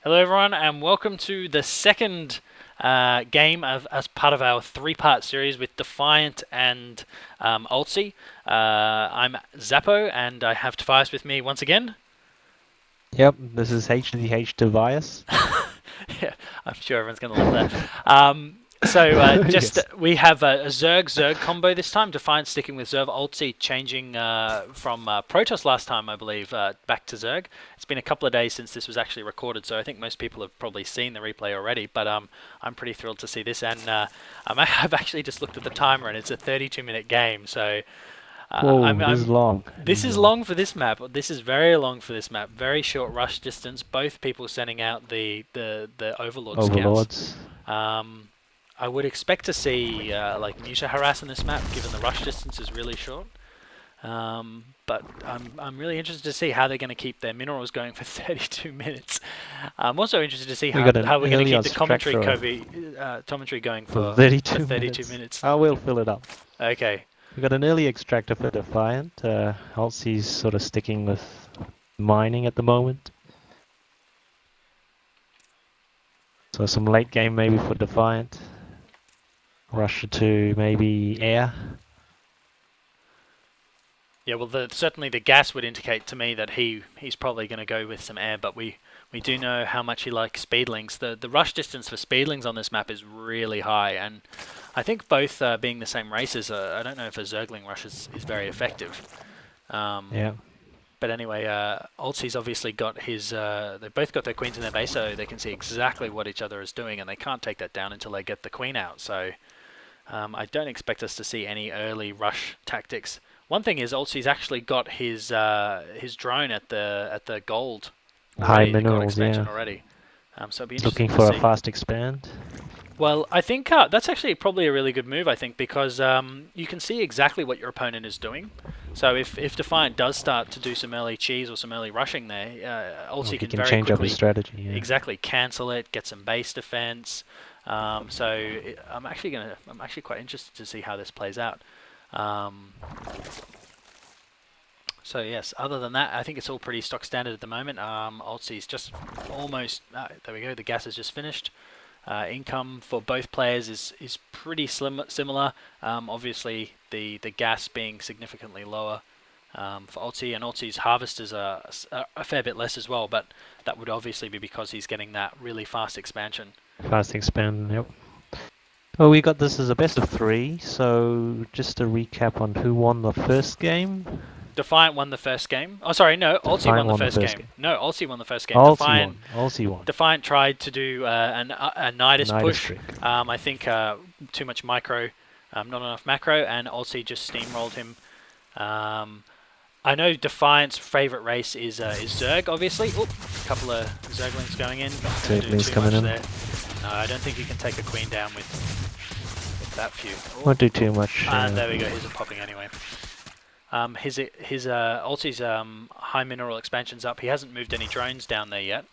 Hello everyone and welcome to the second game as part of our three-part series with Defiant and Altze. I'm Zapo and I have Tovias with me once again. Yep, this is HDH Tovias. Yeah, I'm sure everyone's going to love that. Yes. We have a Zerg combo this time. Defiant sticking with Zerg, Altze changing from Protoss last time, I believe, back to Zerg. It's been a couple of days since this was actually recorded, so I think most people have probably seen the replay already. But I'm pretty thrilled to see this, and I've actually just looked at the timer, and it's a 32-minute game. So Whoa, this is long. this is long for this map. This is very long for this map. Very short rush distance. Both people sending out the Overlord scouts. Overlords. I would expect to see like Muta harass in this map, given the rush distance is really short. But I'm really interested to see how they're going to keep their minerals going for 32 minutes. I'm also interested to see We got how an we're going to early keep the commentary going for for 32 32 minutes. minutes. I will fill it up. Okay. We got an early extractor for Defiant. Altze's sort of sticking with mining at the moment. So some late game maybe for Defiant. Rusher to maybe air. Yeah, well, certainly the gas would indicate to me that he's probably going to go with some air, but we do know how much he likes speedlings. The rush distance for speedlings on this map is really high, and I think both being the same races, I don't know if a Zergling rush is very effective. Yeah. But anyway, Altze's obviously got his. They've both got their queens in their base, so they can see exactly what each other is doing, and they can't take that down until they get the queen out. So I don't expect us to see any early rush tactics. One thing is, Altze's actually got his drone at the gold High already, the gold minerals, expansion yeah. already. So it'd be Looking interesting to for a see. fast expand. Well, I think that's actually probably a really good move, I think, because you can see exactly what your opponent is doing. So if Defiant does start to do some early cheese or some early rushing there, Altze He can can very change up his quickly strategy, yeah. exactly cancel it, get some base defense. I'm actually quite interested to see how this plays out. So yes, other than that, I think it's all pretty stock standard at the moment. Altze's just almost, there we go, the gas is just finished. Income for both players is pretty similar. Obviously, the gas being significantly lower for Altze, and Altze's harvesters are a fair bit less as well, but that would obviously be because he's getting that really fast expansion. Fast expand, yep. Well, we got this as a best of 3, so just to recap on who won the first game. Defiant won the first game. Oh, sorry, no, Altze won the first game. No, Altze won the first game. Altze won. Defiant tried to do a Nidus push. Trick. I think too much micro, not enough macro, and Altze just steamrolled him. I know Defiant's favourite race is Zerg, obviously. Oop, a couple of Zerglings going in. Zerglings coming in. There. No, I don't think you can take a queen down with that few. Ooh. Won't do too much. And there we go, his are popping anyway. His Altze's high mineral expansion's up. He hasn't moved any drones down there yet.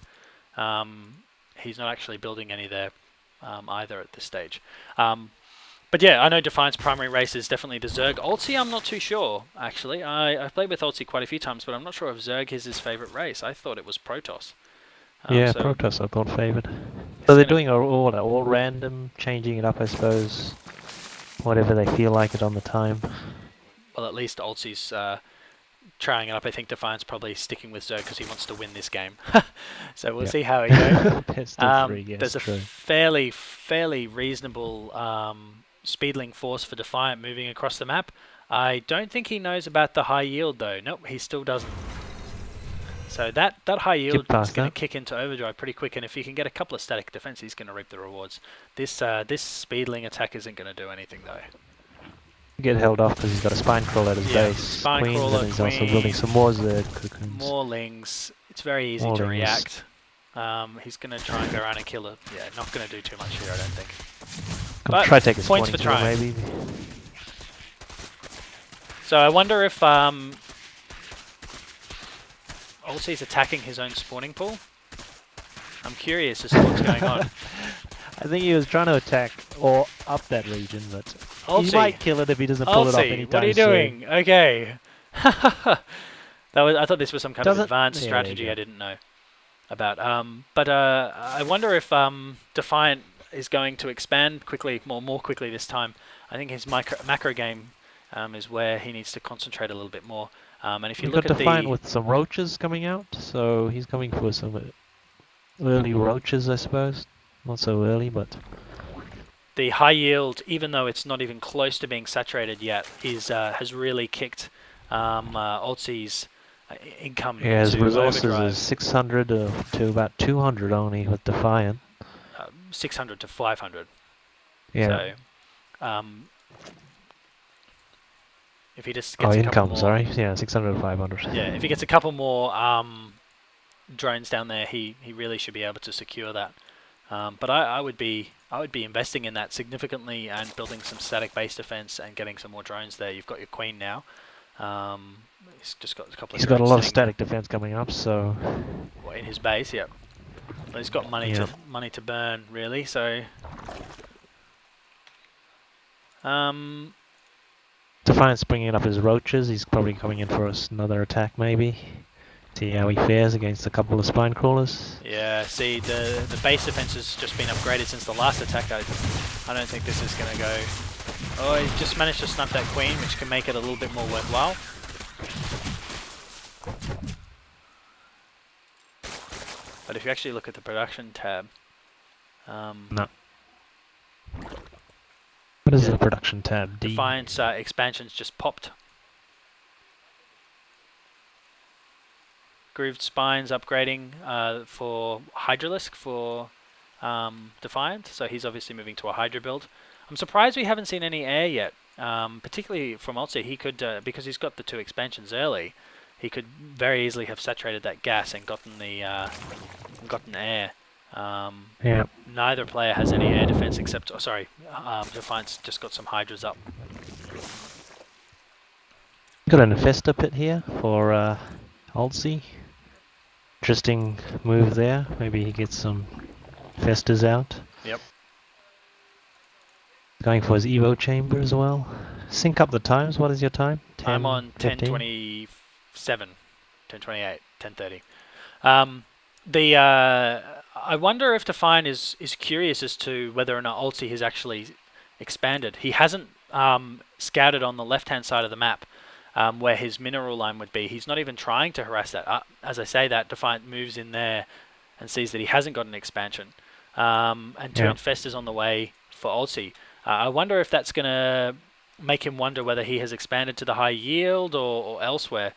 He's not actually building any there either at this stage. But yeah, I know Defiant's primary race is definitely the Zerg. Altze, I'm not too sure, actually. I've played with Altze quite a few times, but I'm not sure if Zerg is his favourite race. I thought it was Protoss. Protoss I thought favoured. So they're doing all random, changing it up, I suppose. Whatever they feel like it on the time. Well, at least Altze's trying it up. I think Defiant's probably sticking with Zerg because he wants to win this game. So we'll see how it goes. Best of 3, yes, there's a fairly reasonable speedling force for Defiant moving across the map. I don't think he knows about the high yield though. Nope, he still doesn't. So that high yield is going to kick into overdrive pretty quick, and if he can get a couple of static defense, he's going to reap the rewards. This speedling attack isn't going to do anything though. Get held off because he's got a spine crawler at his base. Spine crawler, and he's also building some more Zerg cocoons. More lings. It's very easy to react. He's going to try and go around and kill it. Yeah, not going to do too much here, I don't think. But try to take his points for trying. Maybe. So I wonder if Altze's attacking his own spawning pool. I'm curious as to what's going on. I think he was trying to attack or up that region, but Altze. He might kill it if he doesn't pull it off anytime soon. What are you doing? Okay. I thought this was some kind of advanced strategy I didn't know. about. But I wonder if Defiant is going to expand quickly, more quickly this time. I think his macro game is where he needs to concentrate a little bit more. And if you We've look got at Defiant the with some roaches coming out, so he's coming for some early roaches, I suppose. Not so early, but the high yield, even though it's not even close to being saturated yet, has really kicked Altze's income yeah, his into resources overdrive. is 600 to about 200 only with Defiant. 600 to 500. Yeah. So, if he just gets a couple income, more, sorry. Yeah, 600 to 500. yeah, if he gets a couple more drones down there, he really should be able to secure that. But I would be investing in that significantly and building some static base defense and getting some more drones there. You've got your queen now. He's just got a couple of. He's got a lot of static defense coming up, so. Well, in his base, yep. Well, he's got money to burn, really. So. Defiant's bringing up his roaches. He's probably coming in for another attack, maybe. See how he fares against a couple of spine crawlers. Yeah, see, the base defense has just been upgraded since the last attack. I don't think this is going to go. Oh, he just managed to snap that queen, which can make it a little bit more worthwhile. But if you actually look at the production tab... no. What is the production tab? Defiant's expansions just popped. Grooved Spines upgrading for Hydralisk for Defiant, so he's obviously moving to a Hydra build. I'm surprised we haven't seen any air yet, particularly from Altze. He could, because he's got the 2 expansions early, he could very easily have saturated that gas and gotten air. Yeah. Neither player has any air defense except, Defiant's just got some Hydras up. Got an Infestor pit here for Altze. Interesting move there. Maybe he gets some Infestors out. Yep. Going for his Evo chamber as well. Sync up the times. What is your time? 10, I'm on 15? 10:27, 10:28, 10:30. I wonder if Defiant is curious as to whether or not Altze has actually expanded. He hasn't scouted on the left-hand side of the map where his mineral line would be. He's not even trying to harass that. As I say that, Defiant moves in there and sees that he hasn't got an expansion. And 2 Infestors on the way for Altze. I wonder if that's going to make him wonder whether he has expanded to the high yield or elsewhere.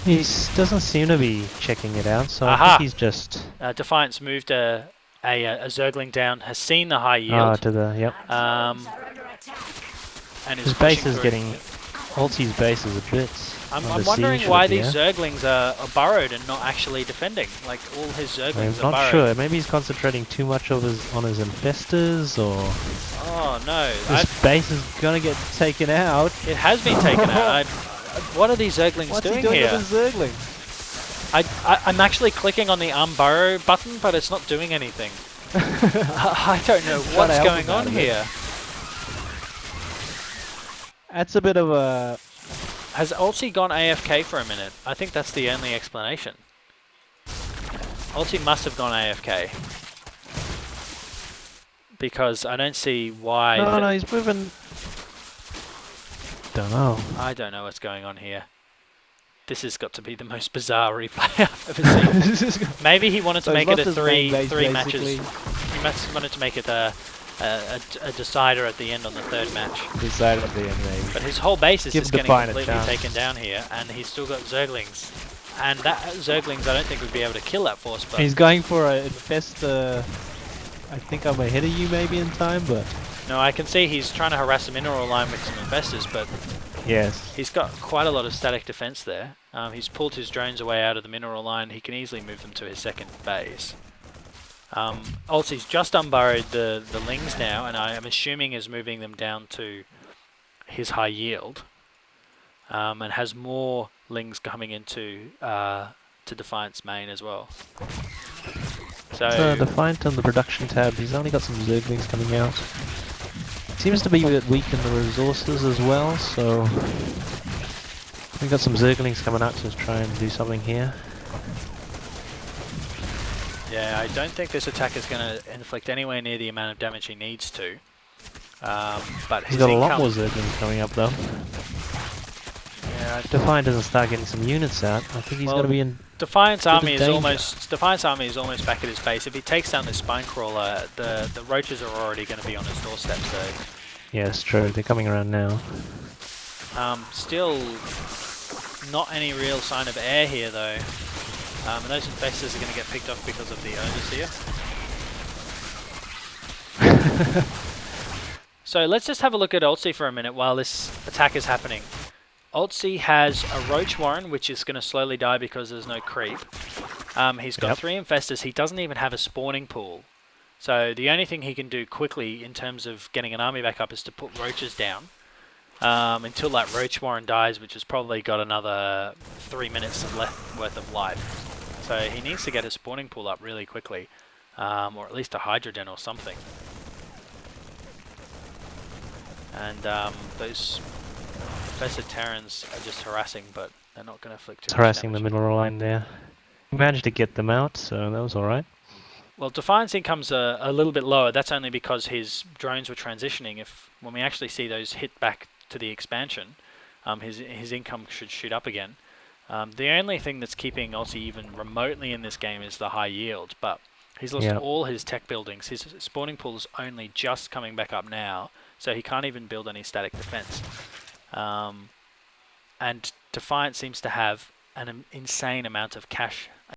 He doesn't seem to be checking it out, so I think he's just... Defiant's moved a Zergling down, has seen the high yield. To the... Yep. And his base is getting... Altze's base is a bit... I'm wondering why these Zerglings are burrowed and not actually defending. Like, all his Zerglings are burrowed. I'm not sure. Maybe he's concentrating too much on his Infestors, or... Oh, no. This base is gonna get taken out. It has been taken out. What are these Zerglings doing here? What's he doing with his Zerglings? I'm actually clicking on the unburrow button, but it's not doing anything. I don't know what's going on here. That's a bit of a... Has Altze gone AFK for a minute? I think that's the only explanation. Altze must have gone AFK. Because I don't see why... No, he's moving... Don't know. I don't know what's going on here. This has got to be the most bizarre replay I've ever seen. Maybe he wanted to make it a three matches. He wanted to make it a decider at the end on the 3rd match. Decider at the end, maybe. But his whole base is just getting completely taken down here, and he's still got Zerglings. And that Zerglings, I don't think would be able to kill that force. But he's going for an Infestor. I think I'm ahead of you maybe in time, but... No, I can see he's trying to harass a mineral line with some Infestors, but... Yes. He's got quite a lot of static defense there. He's pulled his drones away out of the mineral line. He can easily move them to his 2nd base. Altze's just unburrowed the Lings now, and I am assuming is moving them down to his high yield. And has more Lings coming into to Defiant's main as well. So Defiant on the production tab, he's only got some Zerglings coming out. Seems to be a bit weak in the resources as well, so we've got some Zerglings coming out to try and do something here. Yeah, I don't think this attack is going to inflict anywhere near the amount of damage he needs to. But He's his got a lot income... more Zerglings coming up though. Yeah, If Defiant doesn't start getting some units out, I think he's well, going to be in Defiant's bit of army is danger. almost back at his base. If he takes down this spine crawler, the roaches are already going to be on his doorstep. So Yeah, it's true. They're coming around now. still not any real sign of air here though. And those infestors are going to get picked off because of the overseer. So let's just have a look at Altze for a minute while this attack is happening. Altze has a Roach Warren, which is going to slowly die because there's no creep. He's got 3 infestors. He doesn't even have a spawning pool. So the only thing he can do quickly in terms of getting an army back up is to put roaches down until that Roach Warren dies, which has probably got another 3 minutes worth of life. So he needs to get his spawning pool up really quickly, or at least a Hydrogen or something. And those infested Terrans are just harassing, but they're not going to afflict too It's much harassing the damage. middle line there. We managed to get them out, so that was alright. Well, Defiant's income's a little bit lower. That's only because his drones were transitioning. When we actually see those hit back to the expansion, his income should shoot up again. The only thing that's keeping Altze even remotely in this game is the high yield, but he's lost all his tech buildings. His spawning pool is only just coming back up now, so he can't even build any static defense. And Defiant seems to have an insane amount of cash